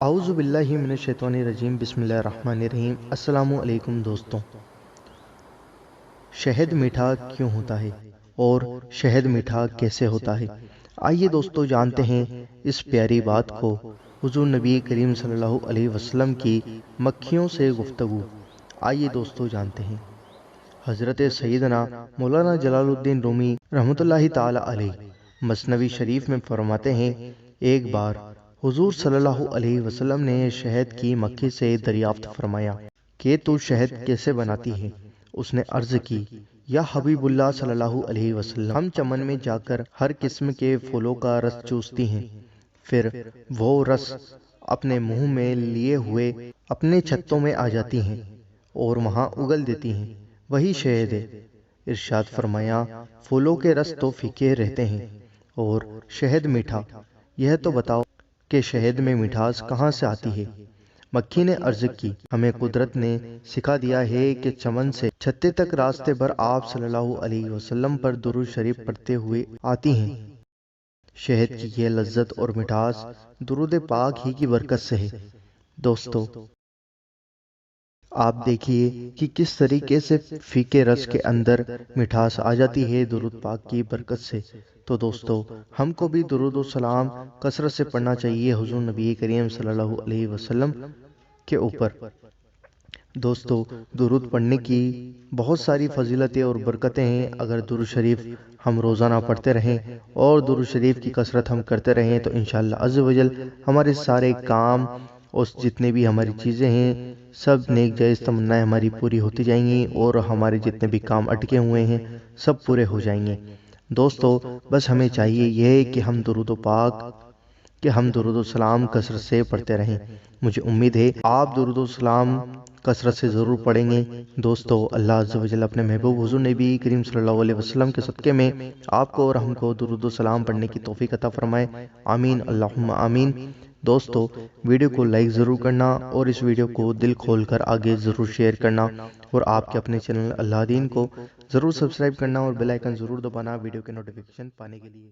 اعوذ باللہ من الشیطان الرجیم بسم اللہ الرحمن الرحیم۔ السلام علیکم دوستوں، شہد میٹھا کیوں ہوتا ہے اور شہد میٹھا کیسے ہوتا ہے؟ آئیے دوستوں جانتے ہیں اس پیاری بات کو۔ حضور نبی کریم صلی اللہ علیہ وسلم کی مکھیوں سے گفتگو۔ آئیے دوستوں جانتے ہیں۔ حضرت سیدنا مولانا جلال الدین رومی رحمۃ اللہ تعالی علیہ مثنوی شریف میں فرماتے ہیں، ایک بار حضور صلی اللہ علیہ وسلم نے شہد کی مکھی سے دریافت فرمایا کہ تو شہد کیسے بناتی ہے؟ اس نے عرض کی، یا حبیب اللہ صلی اللہ علیہ وسلم، ہم چمن میں جا کر ہر قسم کے پھولوں کا رس چوستی ہیں، پھر وہ رس اپنے منہ میں لیے ہوئے اپنے چھتوں میں آ جاتی ہیں اور وہاں اگل دیتی ہیں، وہی شہد ہے۔ ارشاد فرمایا، پھولوں کے رس تو پھیکے رہتے ہیں اور شہد میٹھا، یہ تو بتاؤ کہ شہد میں مٹھاس کہاں سے آتی ہے؟ مکھی نے عرض کی، ہمیں قدرت نے سکھا دیا ہے کہ چمن سے چھتے تک راستے بھر آپ صلی اللہ علیہ وسلم پر درود شریف پڑھتے ہوئے آتی ہیں۔ شہد کی یہ لذت اور مٹھاس درود پاک ہی کی برکت سے ہے۔ دوستو، آپ دیکھیے کہ کس طریقے سے پھیکے رس کے اندر مٹھاس آ جاتی ہے درود پاک کی برکت سے۔ تو دوستو، ہم کو بھی درود و سلام کثرت سے پڑھنا چاہیے حضور نبی کریم صلی اللہ علیہ وسلم کے اوپر۔ دوستو، درود پڑھنے کی بہت ساری فضیلتیں اور برکتیں ہیں۔ اگر درود شریف ہم روزانہ پڑھتے رہیں اور درود شریف کی کثرت ہم کرتے رہیں تو انشاءاللہ عز و جل ہمارے سارے کام اور جتنے بھی ہماری چیزیں ہیں، سب نیک جائز تمنائیں ہماری پوری ہوتی جائیں گی اور ہمارے جتنے بھی کام اٹکے ہوئے ہیں سب پورے ہو جائیں گے۔ دوستو، بس ہمیں چاہیے یہ کہ ہم درود و سلام کثرت سے پڑھتے رہیں۔ مجھے امید ہے آپ درود و سلام کثرت سے ضرور پڑھیں گے۔ دوستو، اللہ عز و جل اپنے محبوب حضور نبی کریم صلی اللہ علیہ وسلم کے صدقے میں آپ کو اور ہم کو درود و سلام پڑھنے کی توفیق عطا فرمائے، آمین اللہم آمین۔ دوستو، ویڈیو کو لائک ضرور کرنا اور اس ویڈیو کو دل کھول کر آگے ضرور شیئر کرنا، اور آپ کے اپنے چینل اللہ دین کو ضرور سبسکرائب کرنا اور بیل آئیکن ضرور دبانا ویڈیو کے نوٹیفیکیشن پانے کے لیے۔